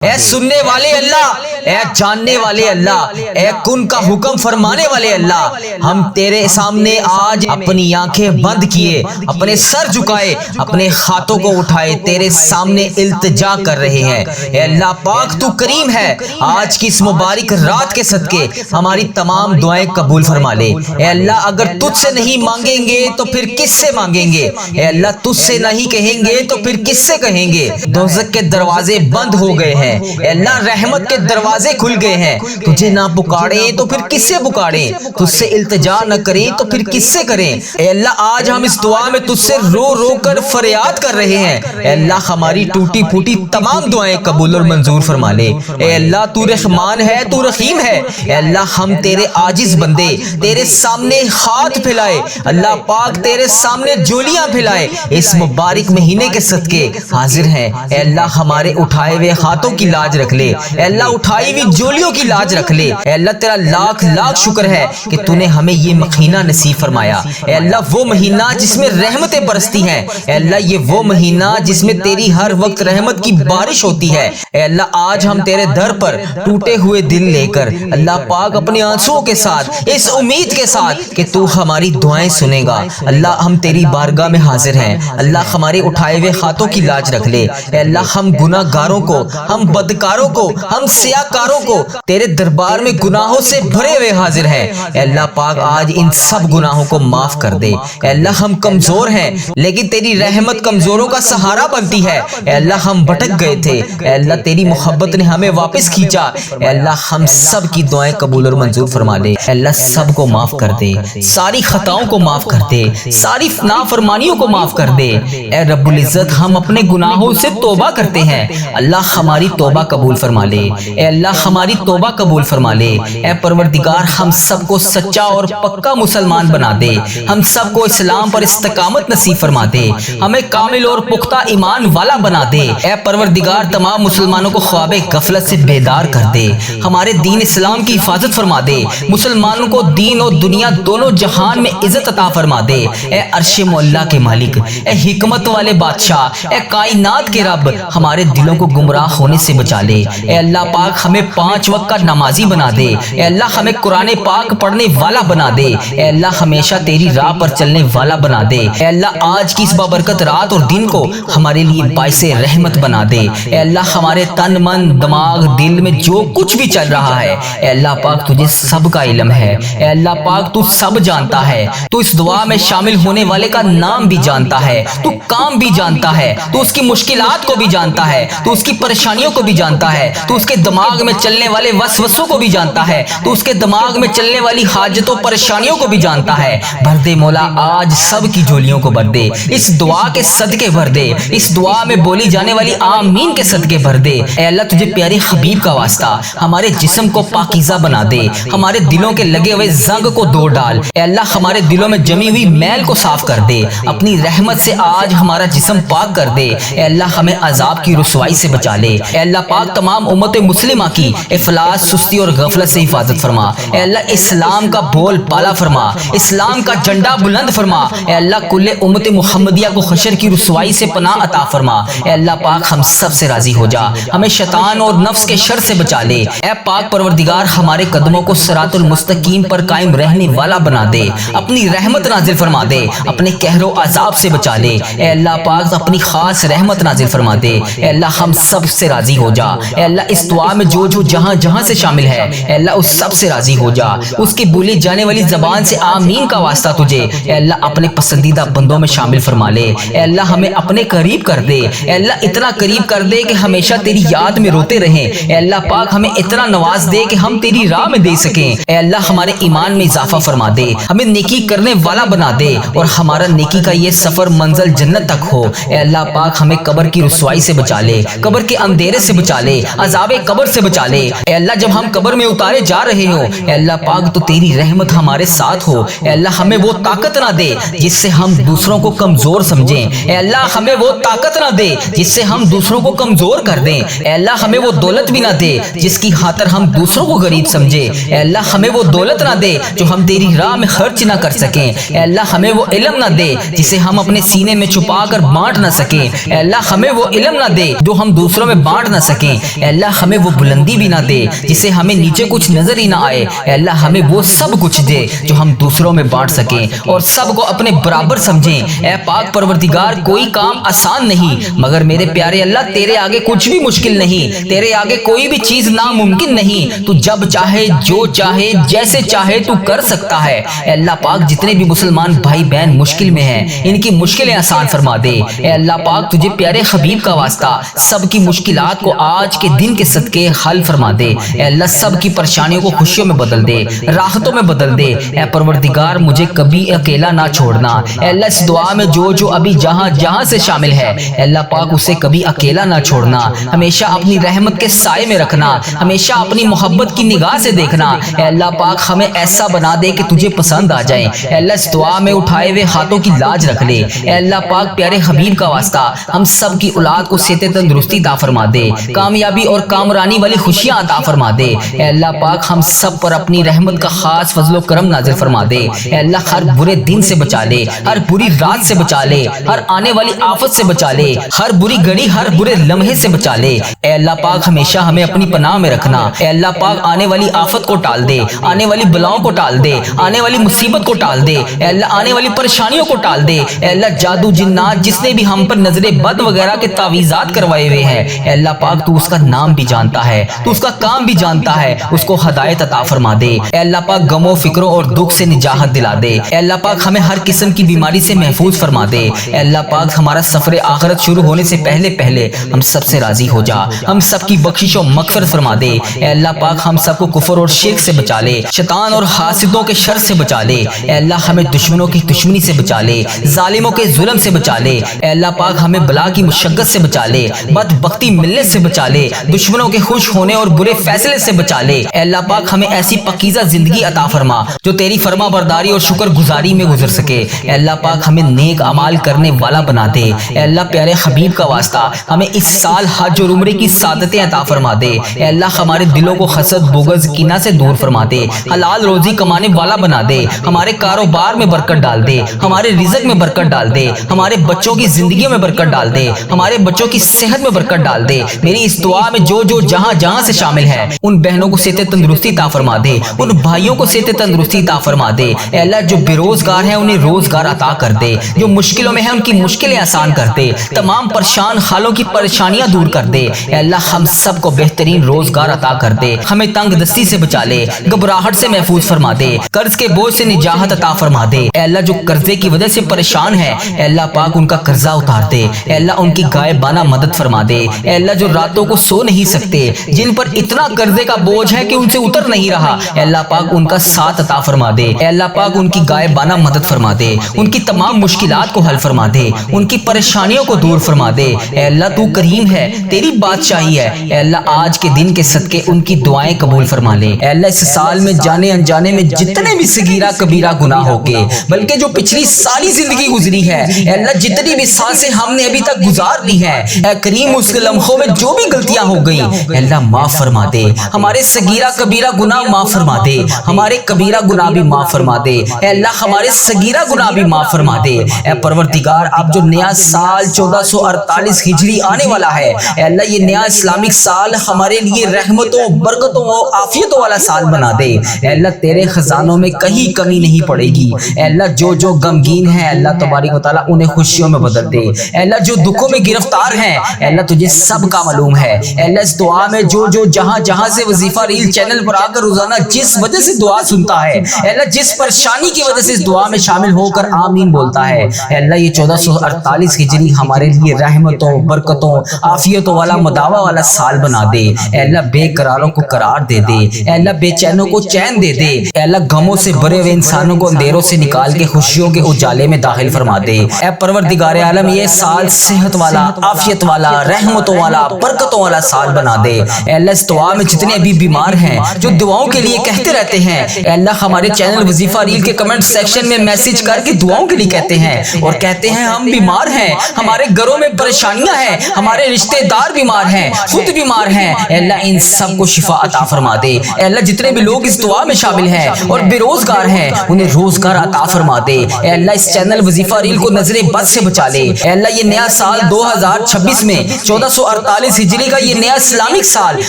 اے سننے والے اللہ، اے جاننے والے اللہ، اے کن کا حکم فرمانے والے اللہ، ہم تیرے سامنے آج اپنی آنکھیں بند کیے، اپنے سر جھکائے، اپنے ہاتھوں کو اٹھائے تیرے سامنے التجا کر رہے ہیں۔ اے اللہ پاک تو کریم ہے، آج کی اس مبارک رات کے صدقے ہماری تمام دعائیں قبول فرما لے۔ اے اللہ اگر تجھ سے نہیں مانگیں گے تو پھر کس سے مانگیں گے؟ اے اللہ تجھ سے نہیں کہیں گے تو پھر کس سے کہیں گے؟ دوزخ کے دروازے بند ہو گئے ہیں، اے اللہ رحمت کے دروازے کھل گئے ہیں، تجھے نہ پکاریں تو پھر کس سے پکاریں؟ تجھ سے التجا نہ کریں تو پھر کس سے کریں؟ اے اللہ آج ہم اس دعا میں تجھ سے رو رو کر فریاد کر رہے ہیں۔ اے اللہ ہماری ٹوٹی پھوٹی تمام دعائیں قبول اور منظور فرما لے۔ اے اللہ تو رحمان ہے، تو رحیم ہے۔ اے اللہ ہم تیرے عاجز بندے تیرے سامنے ہاتھ پھیلائے، اللہ پاک تیرے سامنے جولیاں پھیلائے اس مبارک مہینے کے صدقے حاضر ہیں۔ اے اللہ ہمارے اٹھائے ہوئے ہاتھوں کی لاج رکھ لے، اے اللہ اٹھائی ہوئی جولیوں کی لاج رکھ لے۔ اے اللہ تیرا لاکھ لاکھ شکر ہے کہ تو نے ہمیں یہ مہینہ نصیب فرمایا۔ اے اللہ وہ مہینہ جس میں رحمتیں برستی ہیں، اے اللہ یہ وہ مہینہ جس میں تیری ہر وقت رحمت کی بارش ہوتی ہے۔ اے اللہ آج ہم تیرے در پر ٹوٹے ہوئے دل لے کر اللہ پاک اپنے آنسوؤں کے ساتھ اس امید کے ساتھ کہ تو ہماری دعائیں سنے گا، اللہ ہم تیری بارگاہ میں حاضر ہیں۔ اللہ ہمارے اٹھائے ہوئے ہاتھوں کی لاج رکھ لے۔ اے اللہ ہم گناہ گاروں کو، ہم بدکاروں کو، ہم سیاکاروں کو تیرے دربار میں گناہوں سے بھرے ہوئے حاضر ہیں۔ اے اللہ پاک آج ان سب گناہوں کو معاف کر دے۔ اے اللہ ہم کمزور ہیں لیکن تیری رحمت کمزوروں کا سہارا بنتی ہے۔ اے اللہ ہم بھٹک گئے تھے، اے اللہ تیری محبت نے ہمیں واپس کھینچا۔ اے اللہ ہم سب کی دعائیں قبول اور منظور فرما لے۔ اے اللہ سب کو معاف کر دے، ساری خطاؤں کو معاف کر دے، ساری نافرمانیوں کو معاف کر دے۔ اے رب العزت ہم اپنے گناہوں سے توبہ کرتے ہیں، اللہ ہماری توبہ قبول فرما لے۔ اے اللہ ہماری توبہ قبول فرما لے۔ اے پروردگار ہم سب کو سچا اور پکا مسلمان بنا دے، ہم سب کو اسلام پر استقامت نصیب فرما دے، ہمیں کامل اور پختہ ایمان والا بنا دے۔ اے پروردگار تمام مسلمانوں کو خواب غفلت سے بیدار کر دے، ہمارے دین اسلام کی حفاظت فرما دے، مسلمانوں کو دین اور دنیا دونوں جہان میں عزت عطا فرما دے۔ اے عرش معلیٰ کے مالک، اے حکمت والے بادشاہ، اے کائنات کے رب ہمارے دلوں کو گمراہ ہونے سے بچا لے۔ اے اللہ پاک ہمیں 5 وقت کا نمازی بنا دے، اے اللہ ہمیں قرآن پاک پڑھنے والا بنا دے، اے اللہ ہمیشہ تیری راہ پر چلنے والا بنا دے۔ اے اللہ آج کی اس بابرکت رات اور دن کو ہمارے لیے باعث رحمت بنا دے۔ اے اللہ ہمارے تن من دماغ دل میں جو کچھ بھی چل رہا ہے، اے اللہ پاک تجھے سب کا علم ہے، اے اللہ پاک تو سب جانتا ہے، تو اس دعا میں شامل ہونے والے کا نام بھی جانتا ہے، تو کام بھی جانتا ہے، تو اس کی مشکلات کو بھی جانتا ہے، تو اس کی پریشانیوں کو بھی جانتا ہے، تو اس کے دماغ میں چلنے والے وسوسوں کو بھی جانتا ہے، تو اس کے دماغ میں چلنے والی حاجتوں پریشانیوں کو بھی جانتا ہے۔ بھر دے مولا آج سب کی جولیوں کو بھر دے، اس دعا کے صدقے بھر دے، اس دعا میں بولی جانے والی آمین کے صدقے بھر دے۔ اے اللہ تجھے پیارے حبیب کا واسطہ ہمارے جسم کو پاکیزہ بنا دے، ہمارے دلوں کے لگے ہوئے زنگ کو دو ڈال، اے اللہ ہمارے دلوں میں جمی ہوئی میل کو صاف کر دے، اپنی رحمت سے آج ہمارا جسم پاک کر دے۔ اے اللہ ہمیں عذاب کی رسوائی سے بچا لے۔ اے اللہ پاک تمام امت مسلمہ کی افلاس سستی اور غفلت سے حفاظت فرما۔ اے اللہ اسلام کا بول بالا فرما، اسلام کا جھنڈا بلند فرما۔ اے اللہ کل امت محمدیہ کو حشر کی رسوائی سے پناہ عطا فرما۔ اے اللہ پاک ہم سب سے راضی ہو جا، ہمیں شیطان اور نفس کے شر سے بچا لے۔ اے پاک پروردگار ہمارے قدموں کو صراط المستقیم پر قائم رہنے والا بنا دے، اپنی رحمت نازل فرما دے، اپنے قہر و عذاب سے بچا لے۔ اے اللہ پاک اپنی خاص رحمت نازل فرما دے۔ اے اللہ ہم سب سے راضی ہو جا۔ اے اللہ اس دعا میں جو جہاں جہاں سے شامل ہے، اے اللہ اس سب سے راضی ہو جا، اس کی بولی جانے والی زبان سے آمین کا واسطہ تجھے اے اللہ اپنے پسندیدہ بندوں میں شامل فرما لے۔ اے اللہ ہمیں اپنے قریب کر دے، اے اللہ اتنا قریب کر دے کہ ہمیشہ تیری یاد میں روتے رہیں۔ اے اللہ پاک ہمیں اتنا نواز دے کہ ہم تیری راہ میں دے سکیں۔ اے اللہ ہمارے ایمان میں اضافہ فرما دے، ہمیں نیکی کرنے والا بنا دے اور ہمارا نیکی کا یہ سفر منزل جنت تک ہو۔ اے اللہ پاک ہمیں قبر کی رسوائی سے بچا لے، قبر کے اندھیرے سے بچا لے، عذاب قبر سے بچا لے۔ اے اللہ جب ہم قبر میں اتارے جا رہے ہو، اے اللہ پاک تو تیری رحمت ہمارے ساتھ ہو۔ اے اللہ ہمیں وہ طاقت نہ دے جس سے ہم دوسروں کو کمزور سمجھیں، اے اللہ ہمیں وہ طاقت نہ دے جس سے ہم دوسروں کو کمزور کر دیں۔ اے اللہ ہمیں وہ دولت بھی نہ دے جس کی خاطر ہم دوسروں کو غریب سمجھے۔ اے اللہ ہمیں وہ دولت نہ دے جو ہم تیری راہ میں خرچ نہ کر سکیں۔ اے اللہ ہمیں وہ علم نہ دے جسے ہم اپنے سینے میں چھپا کر بانٹ نہ سکیں۔ اے اللہ ہمیں وہ علم نہ دے جو ہم دوسروں میں بانٹ نہ سکیں، اے اللہ ہمیں وہ بلندی بھی نہ دے جسے ہمیں نیچے کچھ نظر ہی نہ آئے، اے اللہ ہمیں وہ سب کچھ دے جو ہم دوسروں میں بانٹ سکیں اور سب کو اپنے برابر سمجھیں۔ اے پاک پروردگار، کوئی کام آسان نہیں مگر میرے پیارے اللہ تیرے آگے کچھ بھی مشکل نہیں، تیرے آگے کوئی بھی چیز ناممکن نہیں، تو جب چاہے جو چاہے جیسے چاہے تو کر سکتا ہے۔ اے اللہ پاک جتنے بھی مسلمان بھائی بہن مشکل میں ہیں ان کی مشکلیں آسان فرما دے۔ اے اللہ پاک تجھے پیارے حبیب کا واسطہ سب کی مشکلات کو آج کے دن کے صدقے حل فرما دے۔ اے اللہ سب کی پریشانیوں کو خوشیوں میں بدل دے، راحتوں میں بدل دے۔ اے پروردگار مجھے کبھی اکیلا نہ چھوڑنا۔ اے اللہ اس دعا میں جو ابھی جہاں جہاں سے شامل ہے اے اللہ پاک اسے کبھی اکیلا نہ چھوڑنا، ہمیشہ اپنی رحمت کے سائے میں رکھنا، ہمیشہ اپنی محبت کی نگاہ سے دیکھنا۔ اے اللہ پاک ہمیں ایسا بنا دے کہ تجھے پسند آ جائے۔ اے اللہ اس دعا میں اٹھائے ہوئے ہاتھوں کی لاج رکھ لے۔ اے اللہ پاک پیارے حبیب کا واسطہ ہم سب کی اولاد کو صحت تندرستی عطا فرما دے، کامیابی اور کامرانی والی خوشیاں عطا فرما دے۔ اے اللہ پاک ہم سب پر اپنی رحمت کا خاص فضل و کرم نازل فرما دے۔ اے اللہ ہر برے دن سے بچا لے، ہر بری رات سے بچا لے، ہر آنے والی آفت سے بچا لے، ہر بری گھڑی ہر برے لمحے سے بچا لے۔ اے اللہ پاک ہمیشہ ہمیں اپنی پناہ میں رکھنا۔ اے اللہ پاک آنے والی آفت کو ٹال دے، آنے والی بلاؤں کو ٹال دے، آنے والی مصیبت کو ٹال دے، اے اللہ آنے والی پریشانیوں کو ٹال دے۔ اے اللہ جادو جنات جس نے بھی ہم پر نظر بد وغیرہ کے تعویذات کروائے ہوئے ہیں اے اللہ پاک تو اس کا نام بھی جانتا ہے، تو اس کا کام بھی جانتا ہے، اس کو ہدایت عطا فرما دے۔ اے اللہ پاک غموں فکروں اور دکھ سے نجات دلا دے۔ اے اللہ پاک ہمیں ہر قسم کی بیماری سے محفوظ فرما دے۔ اے اللہ پاک ہمارا سفر آخرت شروع ہونے سے پہلے ہم سب سے راضی ہو جا، ہم سب کی بخشش و مغفرت فرما دے۔ اے اللہ پاک ہم سب کو کفر اور شرک سے بچا لے، شیطان اور حاسدوں کے شر سے بچا لے۔ اے اللہ ہمیں دشمنوں کی دشمنی سے بچا لے، ظالموں کے ظلم سے بچا لے۔ اے اللہ پاک ہمیں بلا کی مشقت سے بچا لے، بدبختی ملنے سے بچا لے، دشمنوں کے خوش ہونے اور برے فیصلے سے بچا لے۔ اے اللہ پاک ہمیں ایسی پاکیزہ زندگی عطا فرما جو تیری فرما برداری اور شکر گزاری میں گزر سکے۔ اے اللہ پاک ہمیں نیک اعمال کرنے والا بنا دے۔ اے اللہ پیارے حبیب کا واسطہ ہمیں اس سال حج اور عمرے کی سعادتیں عطا فرما دے۔ اے اللہ ہمارے دلوں کو حسد بغض کینہ سے دور فرما دے، حلال روزی کمانے والا بنا دے، ہمارے کاروبار میں برکت ڈال دے، ہمارے رزق میں برکت ڈال دے، ہمارے بچوں کی زندگیوں میں برکت ڈال دے، ہمارے بچوں کی صحت میں برکت ڈال دے۔ میری اس دعا میں جو جہاں جہاں سے شامل ہے ان بہنوں کو صحت تندرستی عطا فرما دے، ان بھائیوں کو صحت تندرستی عطا فرما دے۔ اے اللہ جو بے روزگار ہیں انہیں روزگار عطا کر دے، جو مشکلوں میں ہیں ان کی مشکلیں آسان کر دے، تمام پریشان حالوں کی پریشانیاں دور کر دے۔ اے اللہ ہم سب کو بہترین روزگار عطا کر دے، ہمیں تنگ دستی سے بچا لے، گھبراہٹ سے محفوظ فرما دے، قرض کے بوجھ سے نجات عطا فرما دے۔ اے اللہ جو قرضے کی وجہ سے پریشان ہے اے اللہ پاک ان کا قرضہ اتار دے، اے اللہ ان کی غائبانہ مدد فرما دے۔ اے اللہ جو راتوں کو سو نہیں سکتے، جن پر اتنا قرضے کا بوجھ ہے کہ ان سے اتر نہیں رہا اے اللہ پاک ان کا ساتھ عطا فرما دے۔ اے اللہ پاک ان کی غائبانہ مدد فرما دے، ان کی تمام مشکلات کو حل فرما دے، ان کی پریشانیوں کو دور فرما دے۔ اے اللہ تو کریم ہے، تیری بادشاہی ہے، اے اللہ آج کے دن کے صدقے ان کی دعائیں قبول فرما لے۔ اے اللہ اس سال میں جانے انجانے میں جتنے بھی صغیرہ کبیرہ گناہ ہو گئے بلکہ جو پچھلی ساری زندگی گزری ہے اے اللہ جتنی بھی سانسیں ہم نے ابھی تک گزار دی ہیں اے کریم اس لمحوں میں جو بھی غلطیاں ہو گئی اے اللہ معاف فرما دے، ہمارے صغیرہ کبیرہ گناہ معاف فرما دے، ہمارے کبیرہ گناہ بھی معاف فرما دے اے اللہ ہمارے صغیرہ گناہ بھی معاف فرما دے۔ اے پروردگار اب جو نیا سال 1448 ہجری آنے والا ہے اے اللہ یہ نیا اسلامک سال ہمارے لیے رحمتوں برکتوں عافیتوں والا سال بنا دے۔ اے اللہ تیرے خزانوں میں کہیں کمی نہیں پڑے گی اے اللہ جو غمگین ہیں اللہ تبارک و تعالیٰ انہیں خوشیوں میں بدل دے۔ اے اللہ جو دکھوں میں گرفتار ہیں اے اللہ تجھے سب کا معلوم ہے۔ اے اللہ اس دعا میں جو جہاں سے وظیفہ ریل چینل پر آ کر روزانہ جس وجہ سے دعا سنتا ہے اے اللہ جس پریشانی کی وجہ سے اس دعا میں شامل ہو کر آمین بولتا ہے اے اللہ یہ 1448 ہجری ہمارے لیے رحمتوں برکتوں عافیتوں والا مداوا والا سال بنا دے۔ اے اللہ بے قراروں کو قرار دے دے، اے اللہ بے چینوں کو چین دے دے، اے اللہ غموں سے بھرے ہوئے انسانوں کو اندھیروں سے نکال کے خوشیوں کے اجالے میں داخل فرما دے۔ اے پروردگار عالم یہ سال صحت والا عافیت والا رحمتوں والا برکتوں والا سال بنا دے۔ اے اللہ اس دعا میں جتنے ابھی بیمار ہیں جو دعاؤں کے لیے کہتے رہتے ہیں اے اللہ ہمارے چینل وظیفہ ریل کے کمنٹ سیکشن میں میسج کر کے دعاؤں کے لیے کہتے ہیں اور کہتے ہیں ہم بیمار ہیں، ہمارے گھروں میں پریشانیاں ہیں، ہمارے رشتہ دار بیمار ہیں، خود بیمار ہیں اے اللہ ان سب کو شفا عطا فرما دے۔ اے اللہ جتنے بھی لوگ اس دعا میں شامل ہیں اور بے روزگار ہیں انہیں روزگار عطا فرما دے۔ اے اللہ اس چینل وظیفہ ریل کو نظر بد سے بچا لے۔ اے اللہ یہ نیا سال 2026 میں 1448 248 ہجری کا یہ نیا اسلامک سال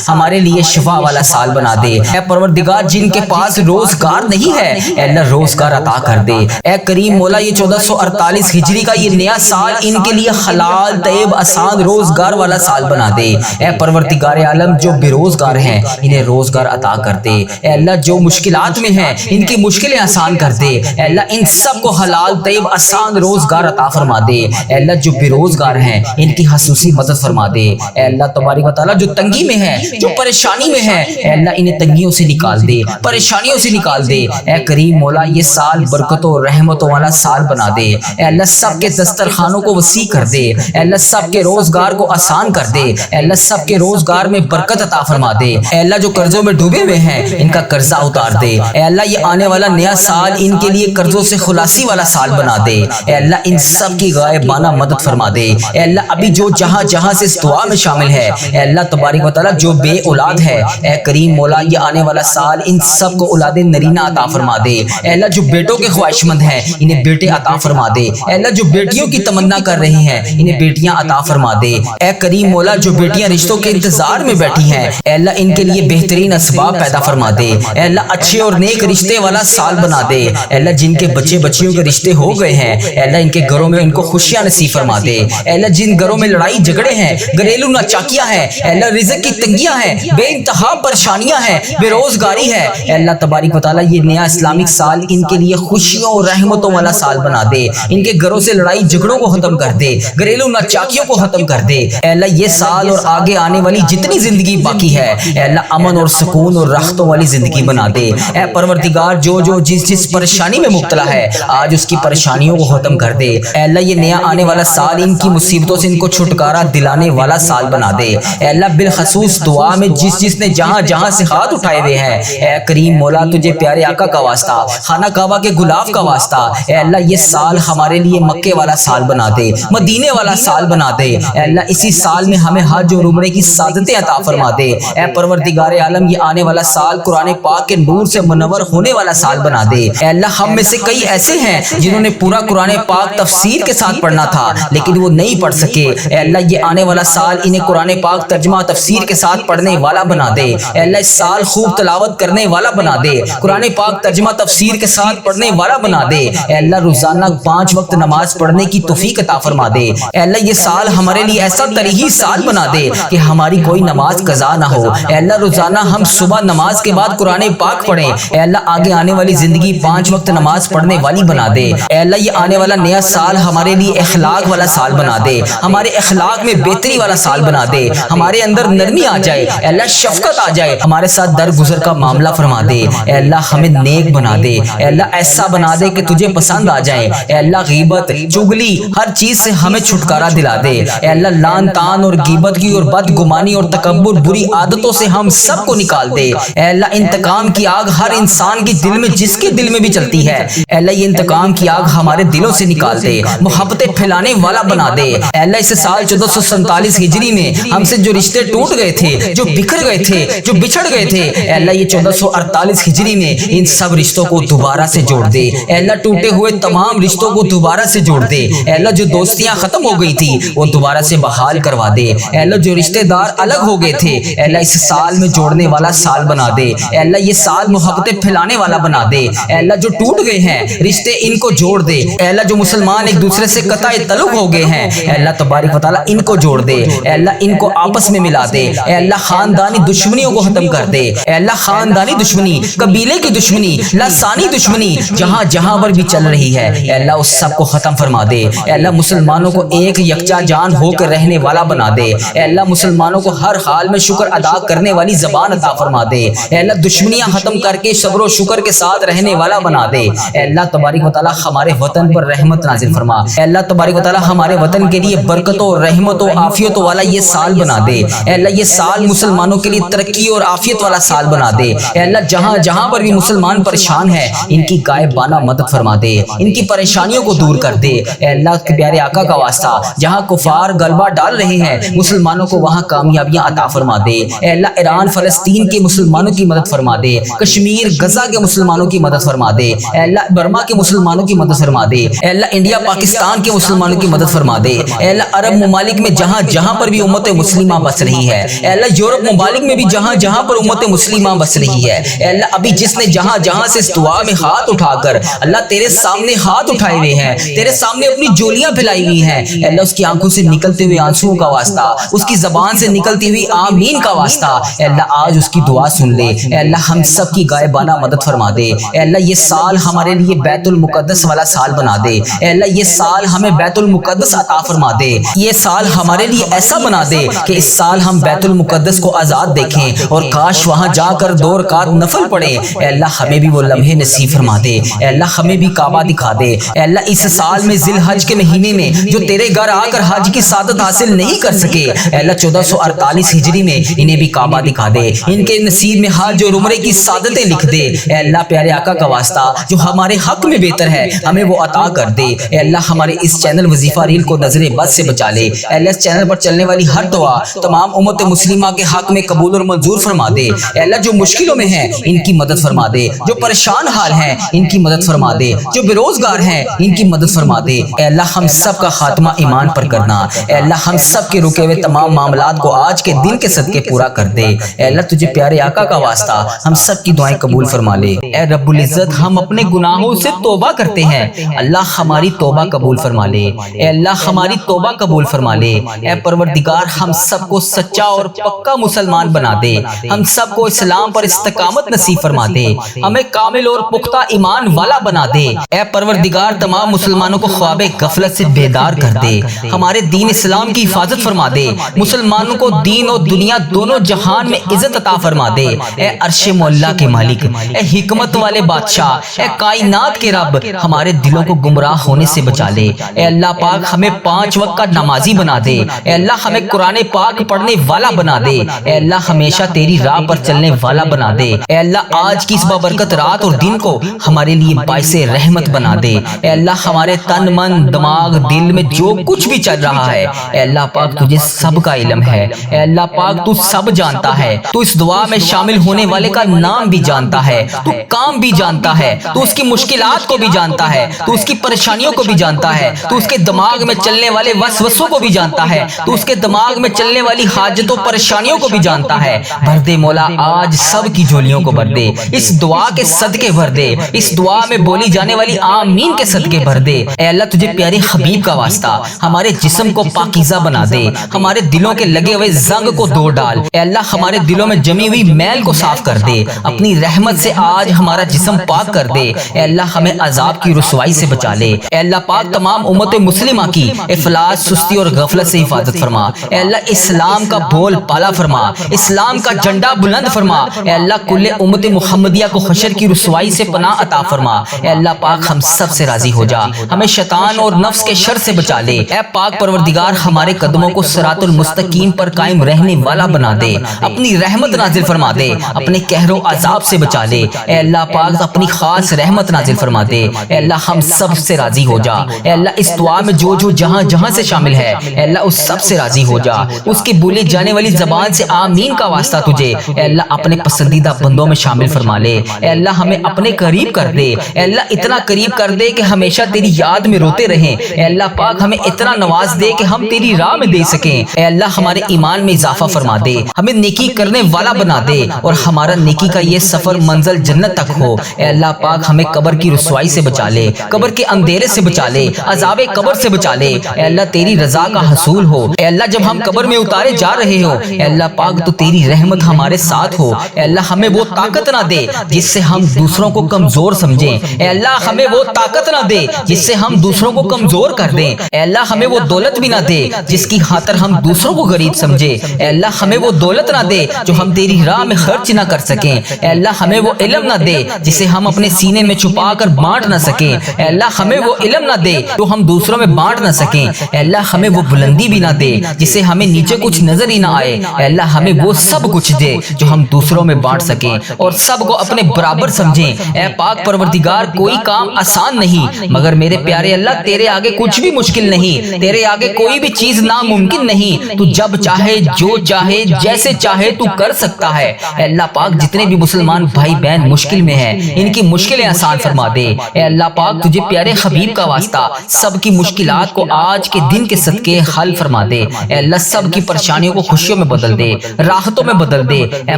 ہمارے لیے شفا والا سال بنا دے۔ اے پروردگار جن کے پاس روزگار نہیں ہے اے اللہ روزگار عطا کر دے۔ اے کریم مولا یہ 1448 ہجری کا یہ نیا سال ان کے لیے حلال طیب آسان روزگار والا سال بنا دے۔ اے پروردگار عالم جو بے روزگار ہیں انہیں روزگار عطا کر دے۔ اے اللہ جو مشکلات میں ہیں ان کی مشکلیں آسان کر دے۔ اے اللہ ان سب کو حلال طیب آسان روزگار عطا فرما دے۔ اے اللہ جو بے روزگار ہیں ان کی خصوصی مدد فرما دے۔ اے اللہ تبارک و تعالی جو تنگی میں ہے جو پریشانی میں ہے اے اللہ انہیں تنگیوں سے نکال دے، پریشانیوں سے نکال دے۔ اے کریم مولا یہ سال برکتوں اور رحمتوں والا سال بنا دے۔ اے اللہ سب کے دسترخوانوں کو وسیع کر دے۔ اے اللہ سب کے روزگار کو آسان کر دے۔ اے اللہ سب کے روزگار میں برکت عطا فرما دے۔ اے اللہ جو قرضوں میں ڈوبے ہوئے ہیں ان کا قرضہ اتار دے۔ اے اللہ یہ آنے والا نیا سال ان کے لیے قرضوں سے خلاصی والا سال بنا دے۔ اے اللہ ان سب کی غائبانہ مدد فرما دے۔ اے اللہ ابھی جو جہاں جہاں سے اس دعا میں شامل ہے اے اللہ تبارک و تعالی جو بے اولاد ہے اے کریم مولا یہ آنے والا سال ان سب کو اولاد نرینہ عطا فرما دے۔ اے اللہ جو بیٹوں کے خواہش مند ہیں انہیں بیٹے عطا فرما دے۔ اے اللہ جو بیٹیوں کی تمنا کر رہی ہیں انہیں بیٹیاں عطا فرما دے۔ اے کریم مولا جو بیٹیاں رشتوں کے انتظار میں بیٹھی ہیں اے اللہ ان کے لیے بہترین اسباب پیدا فرما دے۔ اے اللہ اچھے اور نیک رشتے والا سال بنا دے۔ اے اللہ جن کے بچے بچیوں کے رشتے ہو گئے ہیں اے اللہ ان کے گھروں میں ان کو خوشیاں نصیب فرما دے۔ اے اللہ جن گھروں میں لڑائی جھگڑے ہیں گھریلو ناچاکیاں ہیں اے اللہ رزق کی تنگیاں ہیں بے انتہا پریشانیاں ہیں بے روزگاری ہے اے اللہ تبارک و تعالی یہ نیا اسلامک سال ان کے لیے خوشیوں اور رحمتوں والا سال بنا دے۔ ان کے گھروں سے لڑائی جھگڑوں کو ختم کر دے، گھریلو ناچاکیوں کو ختم کر دے۔ اے اللہ یہ سال اور آگے آنے والی جتنی زندگی باقی ہے اے اللہ امن اور سکون اور راحتوں والی زندگی بنا دے۔ اے پروردگار جو جس پریشانی میں مبتلا ہے آج اس کی پریشانیوں کو ختم کر دے۔ اے اللہ یہ نیا آنے والا سال ان کی مصیبتوں سے ان کو چھٹکارا دلانے والا سال بنا دے۔ اے اللہ بالخصوص دعا میں جس نے جہاں جہاں سے ہاتھ اٹھائے ہوئے ہیں اے کریم مولا تجھے پیارے آقا کا واسطہ خانہ کعبہ کے غلاف کا واسطہ اے اللہ یہ سال ہمارے لیے مکے والا سال بنا دے، مدینے والا سال بنا دے۔ اے اللہ اسی سال میں ہمیں حج اور عمرے کی سعادتیں عطا فرما دے۔ اے پروردگار عالم یہ آنے والا سال قرآن پاک کے نور سے منور ہونے والا سال بنا دے۔ اے اللہ ہم میں سے کئی ایسے ہیں جنہوں نے پورا قرآن پاک تفسیر کے ساتھ پڑھنا تھا لیکن وہ نہیں پڑھ سکے۔ اے اللہ یہ آنے والا سال انہیں قرآن پاک ترجمہ تفسیر کے ساتھ پڑھنے والا بنا دے۔ اے اللہ اس سال خوب تلاوت کرنے والا بنا دے، قرآن پاک ترجمہ تفسیر کے ساتھ پڑھنے والا بنا دے۔ اے اللہ روزانہ 5 وقت نماز پڑھنے کی توفیق عطا فرما دے۔ اے اللہ یہ سال ہمارے لیے ایسا تاریخی سال بنا دے کہ ہماری کوئی نماز قضا نہ ہو۔ اے اللہ روزانہ ہم صبح نماز کے بعد قرآن پاک پڑھیں۔ اے اللہ آگے آنے والی زندگی 5 وقت نماز پڑھنے والی بنا دے۔ اے اللہ یہ آنے والا نیا سال ہمارے لیے اخلاق والا سال بنا دے، ہمارے اخلاق میں بہتری والا سال بنا دے، ہمارے اندر نرمی آ جائے اے اللہ شفقت آ جائے، ہمارے ساتھ درگزر کا معاملہ فرما دے۔ اے اللہ ہمیں نیک بنا دے، اے اللہ ایسا بنا دے کہ تجھے پسند آ جائے۔ اے اللہ غیبت چغلی ہر چیز سے ہمیں چھٹکارا دلا دے۔ اے اللہ لان تان اور غیبت کی اور بدگمانی اور تکبر بری عادتوں سے ہم سب کو نکال دے۔ اے اللہ انتقام کی آگ ہر انسان کے دل میں جس کے دل میں بھی چلتی ہے اے اللہ یہ انتقام کی آگ ہمارے دلوں سے نکال دے، محبتیں پھیلانے والا بنا دے۔ اے اللہ اس سال 1447 ہجری میں ہم سے جو رشتے ٹوٹ گئے تھے، جو بکھر گئے تھے، جو بچھڑ گئے تھے اے اللہ یہ 1448 ہجری میں ان سب رشتوں کو دوبارہ سے جوڑ دے۔ اے اللہ ٹوٹے ہوئے تمام رشتوں کو دوبارہ سے جوڑ دے۔ اے اللہ جو دوستیاں ختم ہو گئی تھی وہ دوبارہ سے بحال کروا دے۔ اے اللہ جو رشتے دار الگ ہو گئے تھے اے اللہ اس سال میں جوڑنے والا سال بنا دے۔ اے اللہ یہ سال محبتیں پھیلانے والا بنا دے۔ اے اللہ جو ٹوٹ گئے ہیں رشتے ان کو جوڑ دے۔ اے اللہ جو مسلمان ایک دوسرے سے قطع تعلق ہو گئے ہیں اے اللہ تبارک و تعالی ان کو جوڑ دے۔ اے اللہ ان کو آپس میں ملا دے۔ اے اللہ خاندانی دشمنیوں کو ختم کر دے۔ اے اللہ خاندانی دشمنی، قبیلے کی دشمنی، لسانی دشمنی جہاں جہاں پر بھی چل رہی ہے اے اللہ اس سب کو ختم فرما دے۔ اے اللہ مسلمانوں کو ایک یکجا جان ہو کر رہنے والا بنا دے۔ اے اللہ مسلمانوں کو ہر حال میں شکر ادا کرنے والی زبان عطا فرما دے۔ اے اللہ دشمنیاں ختم کر کے صبر و شکر کے ساتھ رہنے والا بنا دے۔ اے اللہ تبارک و تعالی ہمارے وطن پر رحمت نازل فرما۔ اے اللہ تبارک و تعالی ہمارے وطن کے لیے برکتوں رحمتوں عافیتوں والا یہ سال بنا دے۔ اے اللہ یہ سال مسلمانوں کے لیے ترقی اور عافیت والا سال بنا دے۔ اے اللہ جہاں جہاں پر بھی مسلمان پریشان ہے ان کی غائبانہ مدد فرما دے، ان کی پریشانیوں کو دور کر دے۔ اے اللہ کے پیارے آقا کا واسطہ جہاں کفار غلبہ ڈال رہے ہیں مسلمانوں کو وہاں کامیابیاں عطا فرما دے۔ اے اللہ ایران فلسطین کے مسلمانوں کی مدد فرما دے، کشمیر غزہ کے مسلمانوں کی مدد فرما دے۔ اے اللہ برما کے مسلمانوں کی مدد فرما دے۔ اے اللہ انڈیا پاکستان کے مسلمانوں کی مدد فرما دے۔ اے اللہ عرب ممالک میں جہاں جہاں پر بھی بھی امت مسلمہ بس رہی ہے، اے اللہ یورپ ممالک میں بھی جہاں جہاں پر امت مسلمہ بس رہی ہے، اے اللہ ابھی جس نے جہاں جہاں سے اس دعا میں ہاتھ اٹھا کر اللہ تیرے سامنے ہاتھ اٹھائے ہوئے ہیں، تیرے سامنے اپنی جولیاں پھیلائی ہوئی ہیں، اے اللہ اس کی آنکھوں سے نکلتے ہوئے آنسوؤں کا واسطہ، اس کی زبان سے نکلتی ہوئی آمین کا واسطہ، اے اللہ آج اس کی دعا سن لے، اے اللہ ہم سب کی غائبانہ مدد فرما دے، اے اللہ یہ سال ہمارے لیے بیت المقدس والا سال بنا دے، اے اللہ یہ سال ہمیں بیت المقدس عطا فرما دے، یہ سال ہمارے لیے ایسا بنا دے کہ اس سال ہم بیت المقدس کو آزاد دیکھیں اور کاش وہاں جا کر 2 رکعت نفل پڑھیں، اے اللہ ہمیں بھی وہ لمحے نصیب فرما دے، اے اللہ ہمیں بھی کعبہ دکھا دے، اے اللہ اس سال میں ذی الحج کے مہینے میں جو تیرے گھر آ کر حج کی سعادت حاصل نہیں کر سکے، اے اللہ 1448 ہجری میں انہیں بھی کعبہ دکھا دے، ان کے نصیب میں حج اور عمرے کی سعادتیں لکھ دے، اے اللہ پیارے آقا کا واسطہ جو ہمارے حق میں بہتر ہے ہمیں وہ عطا کر دے، اے اللہ ہمارے اس چینل وظیفہ ریل کو نظر بد سے بچا لے، اے اللہ اس چینل پر چلنے والی ہر دعا تمام امت مسلمہ کے حق میں قبول اور منظور فرما دے، اے اللہ جو مشکلوں میں ہیں ان کی مدد فرما دے، جو پریشان حال ہیں ان کی مدد فرما دے، جو بے روزگار ہیں ان کی مدد فرما دے، اے اللہ ہم سب کا خاتمہ ایمان پر کرنا، اے اللہ ہم سب کے رکے ہوئے تمام معاملات کو آج کے دن کے صدقے پورا کر دے، اے اللہ تجھے پیارے آقا کا واسطہ ہم سب کی دعائیں قبول فرما لے، اے رب العزت ہم اپنے گناہوں سے توبہ کرتے ہیں، اللہ ہماری توبہ قبول فرما لے، اے اللہ ہماری توبہ قبول فرما لے، اے پروردگار ہم سب کو سچا اور پکا مسلمان بنا دے، ہم سب کو اسلام پر استقامت نصیب فرما دے، ہمیں کامل اور پختہ ایمان والا بنا دے، اے پروردگار تمام مسلمانوں کو خواب غفلت سے بیدار کر دے، ہمارے دین اسلام کی حفاظت فرما دے، مسلمانوں کو دین اور دنیا دونوں جہان میں عزت عطا فرما دے، اے عرش مولا کے مالک، اے حکمت والے بادشاہ، اے کائنات کے رب ہمارے دلوں کو گمراہ ہونے سے بچا لے، اے اللہ پاک ہمیں 5 وقت کا نمازی بنا دے، اے اللہ ہمیں قرآن پاک پڑھنے والا بنا دے، اے اللہ ہمیشہ تیری راہ پر چلنے والا بنا دے، اے اللہ آج کی اس بابرکت رات اور دن کو ہمارے لیے باعث رحمت بنا دے، اے اللہ ہمارے تن من دماغ دل میں جو کچھ بھی چل رہا ہے اے اللہ پاک تجھے سب کا علم ہے، اے اللہ پاک تو سب جانتا ہے، تو اس دعا میں شامل ہونے والے کا نام بھی جانتا ہے، تو کام بھی جانتا ہے، تو اس کی مشکلات کو بھی جانتا ہے، تو اس کی پریشانیوں کو بھی جانتا ہے، تو اس کے دماغ میں چلنے والے وسوسوں کو بھی جانتا ہے، تو اس کے دماغ میں چلنے والی حاجتوں پریشانیوں کو بھی جانتا ہے، بھر دے مولا آج سب کی جھولیوں کو بھر دے، اس دعا کے صدقے بھر دے، اس دعا میں بولی جانے والی آمین کے صدقے بھر دے، اے اللہ تجھے پیارے حبیب کا واسطہ ہمارے جسم کو پاکیزہ بنا دے، ہمارے دلوں کے لگے ہوئے زنگ کو دور ڈال، اے اللہ ہمارے دلوں میں جمی ہوئی میل کو صاف کر دے، اپنی رحمت سے آج ہمارا جسم پاک کر دے، اے اللہ ہمیں عذاب کی رسوائی سے بچا لے، اے اللہ پاک تمام امت مسلمہ کی افلاس سستی اور غفلت سے حفاظت فرما، اے اللہ اسلام کا بول پالا فرما، اسلام کا جھنڈا بلند فرما، اے اللہ کل امت محمدیہ کو حشر کی رسوائی سے پناہ عطا فرما، اے اللہ پاک ہم سب سے راضی ہو جا، ہمیں شیطان اور نفس کے شر سے بچا لے، اے پاک پروردگار ہمارے قدموں کو صراط المستقیم پر قائم رہنے والا بنا دے، اپنی رحمت نازل فرما دے، اپنے قہر و عذاب سے بچا لے، اے اللہ پاک اپنی خاص رحمت نازل فرما دے، اے اللہ ہم سب سے راضی ہو جا، اے اللہ اس دعا میں جو جو جہاں جہاں سے شامل ہے اے اللہ اس سب سے راضی ہو جا، اس کی بولی جانے والی زبان سے آمین کا واسطہ تجھے اے اللہ اپنے پسندیدہ بندوں میں شامل فرما لے، اے اللہ ہمیں اپنے قریب کر دے، اے اللہ اتنا قریب کر دے کہ ہمیشہ تیری یاد میں روتے رہیں، اے اللہ پاک ہمیں اتنا نواز دے کہ ہم تیری راہ میں دے سکیں، اے اللہ ہمارے ایمان میں اضافہ فرما دے، ہمیں نیکی کرنے والا بنا دے اور ہمارا نیکی کا یہ سفر منزل جنت تک ہو، اے اللہ پاک ہمیں قبر کی رسوائی سے بچا لے، قبر کے اندھیرے سے بچا لے، عذاب قبر سے بچا لے، اے اللہ تیری رضا کا حصول ہو، اے اللہ جب ہم قبر میں اتارے جا رہے ہو اے اللہ پاک تو تیری رحمت ہمارے ساتھ ہو، اے اللہ ہمیں وہ طاقت نہ دے جس سے ہم دوسروں کو کمزور سمجھیں، اے اللہ ہمیں وہ طاقت نہ دے جس سے ہم دوسروں کو کمزور کر دیں، اے اللہ ہمیں وہ دولت بھی نہ دے جس کی خاطر ہم دوسروں کو غریب سمجھیں، اے اللہ ہمیں وہ دولت نہ دے جو ہم تیری راہ میں خرچ نہ کر سکیں، اے اللہ ہمیں وہ علم نہ دے جسے ہم اپنے سینے میں چھپا کر بانٹ نہ سکیں، اے اللہ ہمیں وہ علم نہ دے جو ہم دوسروں میں بانٹ نہ سکیں، اے اللہ ہمیں وہ بلندی بھی نہ دے جسے ہمیں نیچے کچھ نظر ہی نہ آئے، اے اللہ ہمیں وہ سب کچھ دے جو ہم دوسروں میں بانٹ سکیں اور سب کو اپنے برابر سمجھیں، اے پاک پروردگار کوئی کام آسان نہیں مگر میرے پیارے اللہ تیرے آگے کچھ بھی مشکل نہیں، تیرے آگے کوئی بھی چیز ناممکن نہیں، تو جب چاہے جو چاہے جیسے چاہے تو کر سکتا ہے، اے اللہ پاک جتنے بھی مسلمان بھائی بہن مشکل میں ہیں ان کی مشکلیں آسان فرما دے، اے اللہ پاک تجھے پیارے حبیب کا واسطہ سب کی مشکلات کو آج کے دن کے صدقے حل فرما دے، اے اللہ سب کی پریشانیوں کو خوشیوں میں بدل دے، راحتوں میں بدل دے۔ اے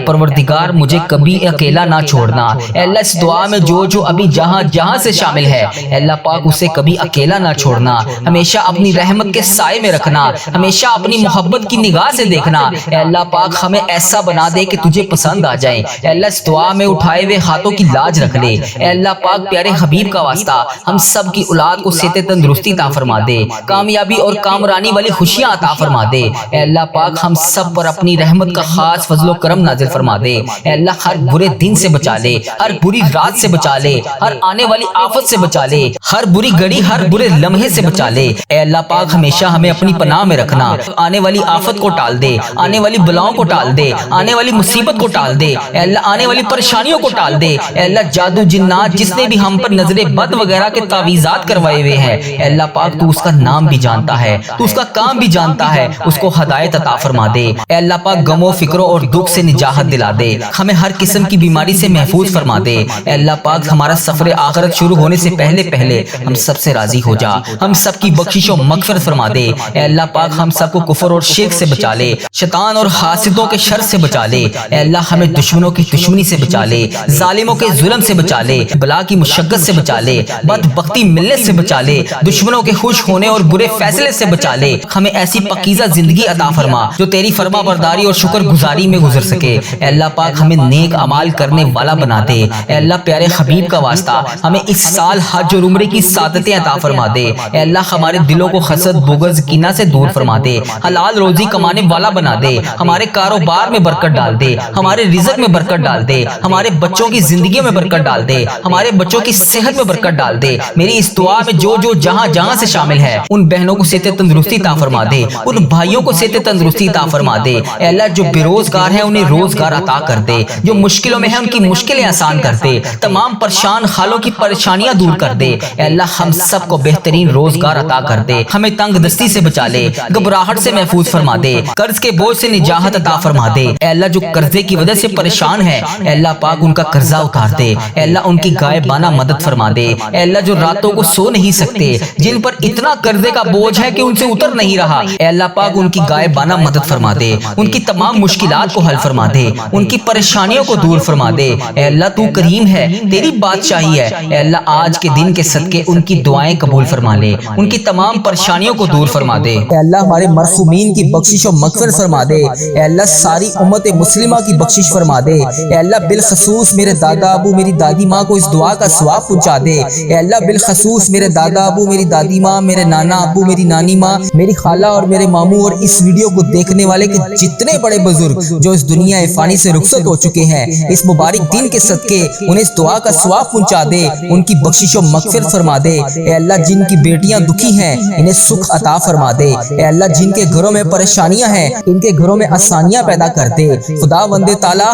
پروردگار مجھے کبھی اکیلا نہ چھوڑنا۔ اے اللہ اس دعا میں جو ابھی جہاں جہاں سے شامل ہے اے اللہ پاک اسے کبھی اکیلا نہ چھوڑنا، ہمیشہ اپنی رحمت کے سائے میں رکھنا، ہمیشہ اپنی محبت کی نگاہ سے دیکھنا۔ اے اللہ پاک ہمیں ایسا بنا دے کہ تجھے پسند آ جائے۔ اے اللہ اس دعا میں اٹھائے ہوئے ہاتھوں کی لاج رکھ لے۔ اے اللہ پاک پیارے حبیب کا واسطہ ہم سب کی اولاد کو صحت تندرستی عطا فرما دے، کامیابی اور کامرانی والی خوشیاں عطا فرما دے۔ اے اللہ پاک ہم سب پر اپنی رحمت کا خاص فضل و کرم نازل فرما دے۔ اے اللہ ہر برے دن سے بچا لے، ہر بری رات سے بچا لے، ہر آنے والی آفت سے بچا لے، ہر بری گھڑی ہر برے لمحے سے بچا لے۔ اے اللہ پاک ہمیشہ ہمیں اپنی پناہ میں رکھنا، آنے والی آفت کو ٹال دے، آنے والی بلاؤں کو ٹال دے، آنے والی مصیبت کو ٹال دے، اے اللہ آنے والی پریشانیوں کو ٹال دے۔ اے اللہ جادو جنات جس نے بھی ہم پر نظر بد وغیرہ کے تعویذات کروائے ہوئے ہیں اے اللہ پاک تو اس کا نام بھی جانتا ہے، تو اس کا کام بھی جانتا ہے، اس کو ہدایت عطا فرما دے۔ اے اللہ پاک غم و فکروں اور دکھ سے نجات دلا دے، ہمیں ہر قسم کی بیماری سے محفوظ فرما دے۔ اے اللہ پاک ہمارا سفر آخرت شروع ہونے سے پہلے ہم سب سے راضی ہو جا، ہم سب کی بخشش و مغفرت فرما دے۔ اے اللہ پاک ہم سب کو کفر اور شرک سے بچا لے، شیطان اور حاسدوں کے شر سے بچا لے۔ اے اللہ ہمیں دشمنوں کی دشمنی سے بچا لے، ظالموں کے ظلم سے بچا لے، بلا کی مشقت سے بچا لے، بدبختی ملنے سے بچا لے، دشمنوں کے خوش ہونے اور برے فیصلے سے بچا لے۔ ہمیں ایسی پاکیزہ زندگی عطا فرما جو تیری فرما برداری اور شکر گزاری میں گزر سکے۔ اے اللہ پاک ہمیں نیک اعمال کرنے والا بنا دے۔ اے اللہ پیارے حبیب کا واسطہ ہمیں اس سال حج اور عمرے کی سعادتیں عطا فرما دے۔ اے اللہ ہمارے دلوں کو حسد بغض کینہ سے دور فرما دے، حلال روزی کمانے والا بنا دے، ہمارے کاروبار میں برکت ڈال دے، ہمارے رزق میں برکت ڈال دے، ہمارے بچوں کی زندگیوں میں برکت ڈال دے، ہمارے بچوں کی صحت میں برکت ڈال دے۔ میری اس دعا میں جو جہاں جہاں سے شامل ہے ان بہنوں کو صحت تندرستی عطا فرما دے، ان بھائیوں کو صحت تندرستی عطا فرما دے۔ اے اللہ جو بے روزگار ہیں انہیں روزگار عطا کر دے، جو مشکلوں میں ہیں ان کی مشکلیں آسان کر دے، تمام پریشان حالوں کی پریشانیاں دور کر دے۔ اے اللہ ہم سب کو بہترین روزگار عطا کر دے، ہمیں تنگ دستی سے بچا لے، گھبراہٹ سے محفوظ فرما دے، قرض کے بوجھ سے نجات عطا فرما دے۔ اے اللہ جو قرضے کی وجہ سے پریشان ہے اے اللہ پاک ان کا قرضہ اتار دے، اے اللہ ان کی غائبانہ مدد فرما دے۔ اے اللہ جو راتوں کو سو نہیں سکتے، جن پر اتنا قرضے کا بوجھ ہے کہ ان سے اتر نہیں رہا اے اللہ پاک ان کی غائبانہ مدد فرما دے، ان کی تمام مشکلات کو حل فرما دے، ان کی پریشانیوں کو دور فرما دے۔ اے اللہ تو کریم ہے، تیری بادشاہی ہے۔ اے اللہ آج کے دن کے صدقے ان کی دعائیں قبول فرما لے، ان کی تمام پریشانیوں کو دور فرما دے۔ اے اللہ ہمارے مرحومین کی بخشش و مغفرت فرما دے۔ اے اللہ ساری امت مسلمہ کی بخشش فرما دے۔ اے اللہ بالخصوص میرے دادا ابو میری دادی ماں کو اس دعا کا ثواب پہنچا دے۔ اے اللہ بالخصوص میرے دادا ابو میری دادی ماں، میرے نانا ابو میری نانی ماں، میری خالہ اور میرے ماموں اور اس ویڈیو کو دیکھنے والے کے جتنے بڑے بزرگ جو اس دنیا فانی سے رخصت ہو چکے ہیں اس مبارک دن کے صدقے انہیں اس دعا کا ثواب پہنچا دے، ان کی بخشش و مغفرت فرما دے۔ اے اللہ جن کی بیٹیاں دکھی ہیں انہیں سکھ عطا فرما دے۔ اے اللہ جن کے گھروں میں پریشانیاں ہیں ان کے گھروں میں آسانیاں پیدا کر دے۔ خدا وند تعالی